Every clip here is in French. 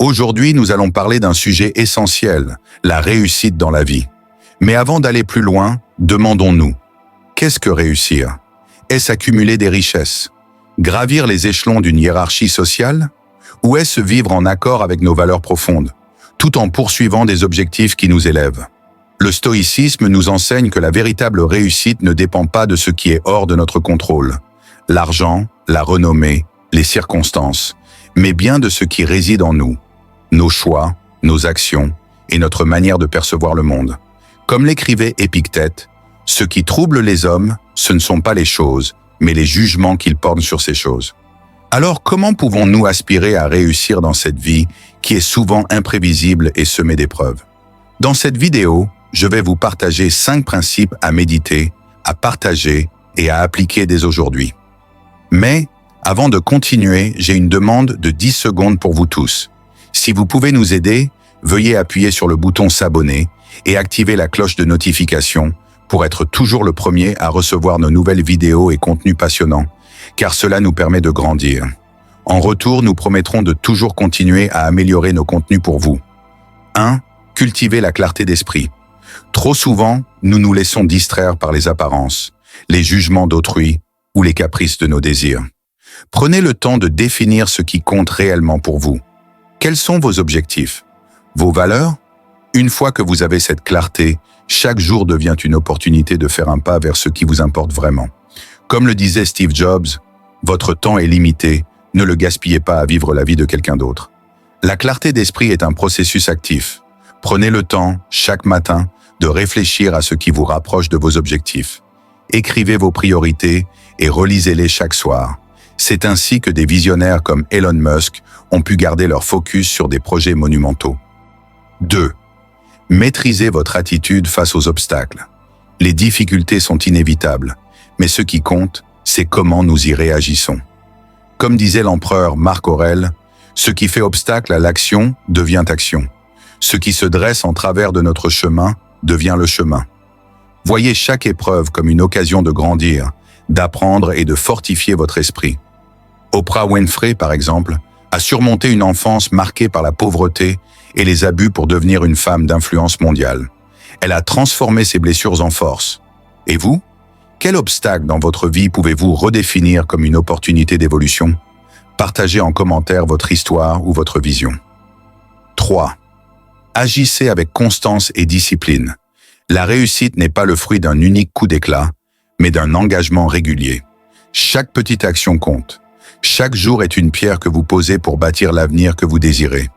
Aujourd'hui, nous allons parler d'un sujet essentiel, la réussite dans la vie. Mais avant d'aller plus loin, demandons-nous, qu'est-ce que réussir? Est-ce accumuler des richesses? Gravir les échelons d'une hiérarchie sociale? Ou est-ce vivre en accord avec nos valeurs profondes, tout en poursuivant des objectifs qui nous élèvent? Le stoïcisme nous enseigne que la véritable réussite ne dépend pas de ce qui est hors de notre contrôle, l'argent, la renommée, les circonstances, mais bien de ce qui réside en nous, nos choix, nos actions et notre manière de percevoir le monde. Comme l'écrivait Épictète, « Ce qui trouble les hommes, ce ne sont pas les choses, mais les jugements qu'ils portent sur ces choses. » Alors comment pouvons-nous aspirer à réussir dans cette vie qui est souvent imprévisible et semée d'épreuves? Dans cette vidéo, je vais vous partager 5 principes à méditer, à partager et à appliquer dès aujourd'hui. Mais, avant de continuer, j'ai une demande de 10 secondes pour vous tous. Si vous pouvez nous aider, veuillez appuyer sur le bouton s'abonner et activer la cloche de notification pour être toujours le premier à recevoir nos nouvelles vidéos et contenus passionnants, car cela nous permet de grandir. En retour, nous promettrons de toujours continuer à améliorer nos contenus pour vous. 1. Cultiver la clarté d'esprit. Trop souvent, nous nous laissons distraire par les apparences, les jugements d'autrui ou les caprices de nos désirs. Prenez le temps de définir ce qui compte réellement pour vous. Quels sont vos objectifs? Vos valeurs? Une fois que vous avez cette clarté, chaque jour devient une opportunité de faire un pas vers ce qui vous importe vraiment. Comme le disait Steve Jobs, votre temps est limité, ne le gaspillez pas à vivre la vie de quelqu'un d'autre. La clarté d'esprit est un processus actif. Prenez le temps, chaque matin, de réfléchir à ce qui vous rapproche de vos objectifs. Écrivez vos priorités et relisez-les chaque soir. C'est ainsi que des visionnaires comme Elon Musk ont pu garder leur focus sur des projets monumentaux. 2. Maîtrisez votre attitude face aux obstacles. Les difficultés sont inévitables, mais ce qui compte, c'est comment nous y réagissons. Comme disait l'empereur Marc Aurèle, « Ce qui fait obstacle à l'action devient action. Ce qui se dresse en travers de notre chemin devient le chemin. » Voyez chaque épreuve comme une occasion de grandir, d'apprendre et de fortifier votre esprit. Oprah Winfrey, par exemple, a surmonté une enfance marquée par la pauvreté et les abus pour devenir une femme d'influence mondiale. Elle a transformé ses blessures en force. Et vous? Quel obstacle dans votre vie pouvez-vous redéfinir comme une opportunité d'évolution? Partagez en commentaire votre histoire ou votre vision. 3. Agissez avec constance et discipline. La réussite n'est pas le fruit d'un unique coup d'éclat, mais d'un engagement régulier. Chaque petite action compte. Chaque jour est une pierre que vous posez pour bâtir l'avenir que vous désirez.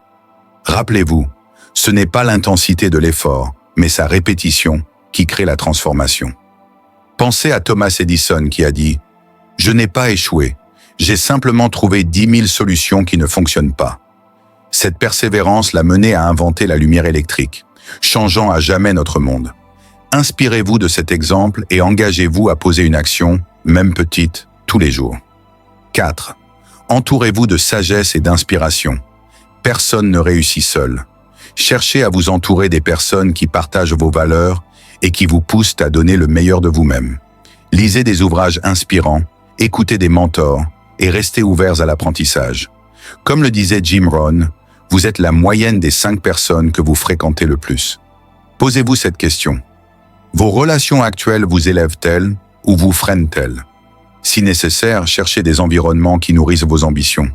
Rappelez-vous, ce n'est pas l'intensité de l'effort, mais sa répétition qui crée la transformation. Pensez à Thomas Edison qui a dit « Je n'ai pas échoué, j'ai simplement trouvé 10 000 solutions qui ne fonctionnent pas. » Cette persévérance l'a mené à inventer la lumière électrique, changeant à jamais notre monde. Inspirez-vous de cet exemple et engagez-vous à poser une action, même petite, tous les jours. 4. Entourez-vous de sagesse et d'inspiration. Personne ne réussit seul. Cherchez à vous entourer des personnes qui partagent vos valeurs et qui vous poussent à donner le meilleur de vous-même. Lisez des ouvrages inspirants, écoutez des mentors et restez ouverts à l'apprentissage. Comme le disait Jim Rohn, vous êtes la moyenne des 5 personnes que vous fréquentez le plus. Posez-vous cette question. Vos relations actuelles vous élèvent-elles ou vous freinent-elles? Si nécessaire, cherchez des environnements qui nourrissent vos ambitions.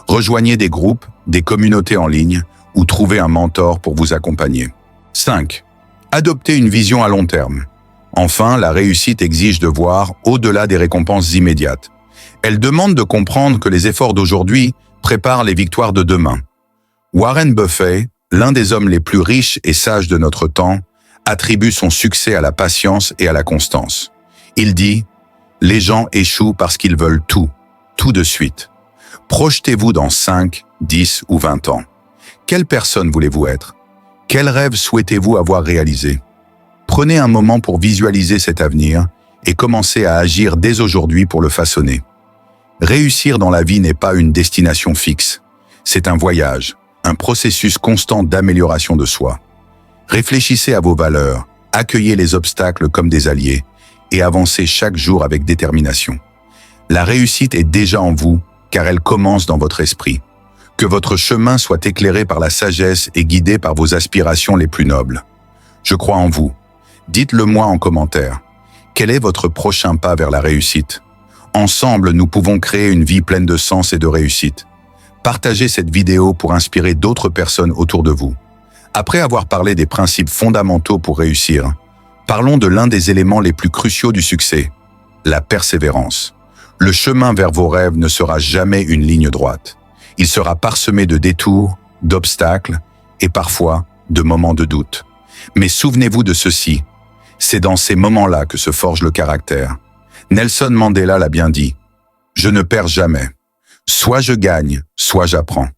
Rejoignez des groupes, des communautés en ligne ou trouvez un mentor pour vous accompagner. 5. Adoptez une vision à long terme. Enfin, la réussite exige de voir au-delà des récompenses immédiates. Elle demande de comprendre que les efforts d'aujourd'hui préparent les victoires de demain. Warren Buffett, l'un des hommes les plus riches et sages de notre temps, attribue son succès à la patience et à la constance. Il dit « Les gens échouent parce qu'ils veulent tout de suite. » Projetez-vous dans 5, 10 ou 20 ans. Quelle personne voulez-vous être? Quel rêve souhaitez-vous avoir réalisé? Prenez un moment pour visualiser cet avenir et commencez à agir dès aujourd'hui pour le façonner. Réussir dans la vie n'est pas une destination fixe. C'est un voyage, un processus constant d'amélioration de soi. Réfléchissez à vos valeurs, accueillez les obstacles comme des alliés et avancez chaque jour avec détermination. La réussite est déjà en vous, car elle commence dans votre esprit. Que votre chemin soit éclairé par la sagesse et guidé par vos aspirations les plus nobles. Je crois en vous. Dites-le moi en commentaire. Quel est votre prochain pas vers la réussite? Ensemble, nous pouvons créer une vie pleine de sens et de réussite. Partagez cette vidéo pour inspirer d'autres personnes autour de vous. Après avoir parlé des principes fondamentaux pour réussir, parlons de l'un des éléments les plus cruciaux du succès, la persévérance. Le chemin vers vos rêves ne sera jamais une ligne droite. Il sera parsemé de détours, d'obstacles et parfois de moments de doute. Mais souvenez-vous de ceci, c'est dans ces moments-là que se forge le caractère. Nelson Mandela l'a bien dit, « Je ne perds jamais. Soit je gagne, soit j'apprends. »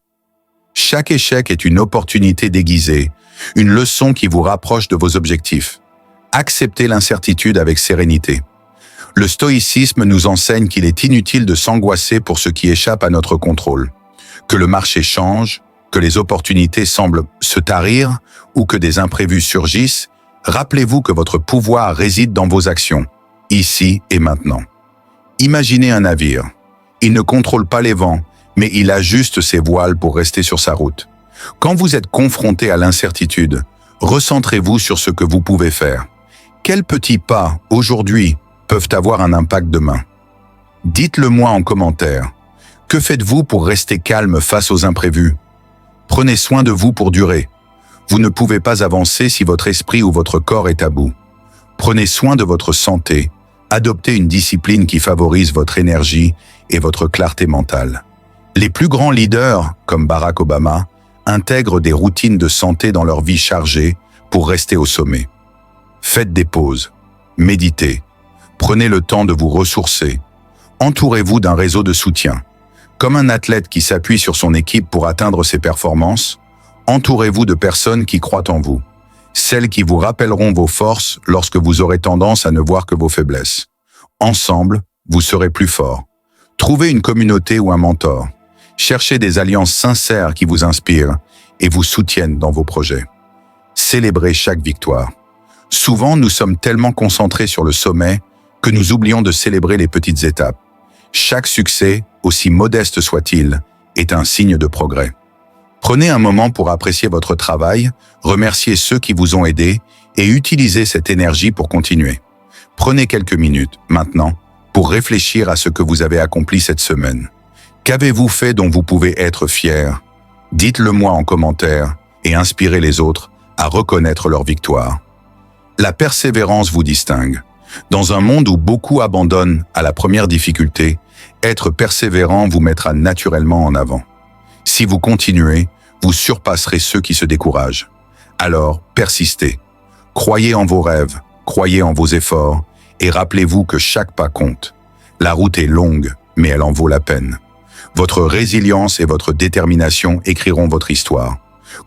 Chaque échec est une opportunité déguisée, une leçon qui vous rapproche de vos objectifs. Acceptez l'incertitude avec sérénité. Le stoïcisme nous enseigne qu'il est inutile de s'angoisser pour ce qui échappe à notre contrôle. Que le marché change, que les opportunités semblent se tarir ou que des imprévus surgissent, rappelez-vous que votre pouvoir réside dans vos actions, ici et maintenant. Imaginez un navire. Il ne contrôle pas les vents, mais il ajuste ses voiles pour rester sur sa route. Quand vous êtes confronté à l'incertitude, recentrez-vous sur ce que vous pouvez faire. Quels petits pas, aujourd'hui, peuvent avoir un impact demain? Dites-le moi en commentaire. Que faites-vous pour rester calme face aux imprévus? Prenez soin de vous pour durer. Vous ne pouvez pas avancer si votre esprit ou votre corps est à bout. Prenez soin de votre santé. Adoptez une discipline qui favorise votre énergie et votre clarté mentale. Les plus grands leaders, comme Barack Obama, intègrent des routines de santé dans leur vie chargée pour rester au sommet. Faites des pauses. Méditez. Prenez le temps de vous ressourcer. Entourez-vous d'un réseau de soutien. Comme un athlète qui s'appuie sur son équipe pour atteindre ses performances, entourez-vous de personnes qui croient en vous, celles qui vous rappelleront vos forces lorsque vous aurez tendance à ne voir que vos faiblesses. Ensemble, vous serez plus fort. Trouvez une communauté ou un mentor. Cherchez des alliances sincères qui vous inspirent et vous soutiennent dans vos projets. Célébrez chaque victoire. Souvent, nous sommes tellement concentrés sur le sommet que nous oublions de célébrer les petites étapes. Chaque succès, aussi modeste soit-il, est un signe de progrès. Prenez un moment pour apprécier votre travail, remercier ceux qui vous ont aidé et utilisez cette énergie pour continuer. Prenez quelques minutes, maintenant, pour réfléchir à ce que vous avez accompli cette semaine. Qu'avez-vous fait dont vous pouvez être fier? Dites-le moi en commentaire et inspirez les autres à reconnaître leur victoire. La persévérance vous distingue. Dans un monde où beaucoup abandonnent à la première difficulté, être persévérant vous mettra naturellement en avant. Si vous continuez, vous surpasserez ceux qui se découragent. Alors, persistez. Croyez en vos rêves, croyez en vos efforts, et rappelez-vous que chaque pas compte. La route est longue, mais elle en vaut la peine. Votre résilience et votre détermination écriront votre histoire.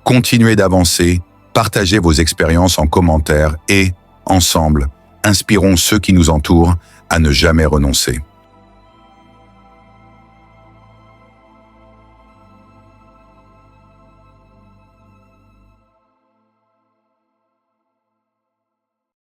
Continuez d'avancer, partagez vos expériences en commentaire et, ensemble, inspirons ceux qui nous entourent à ne jamais renoncer.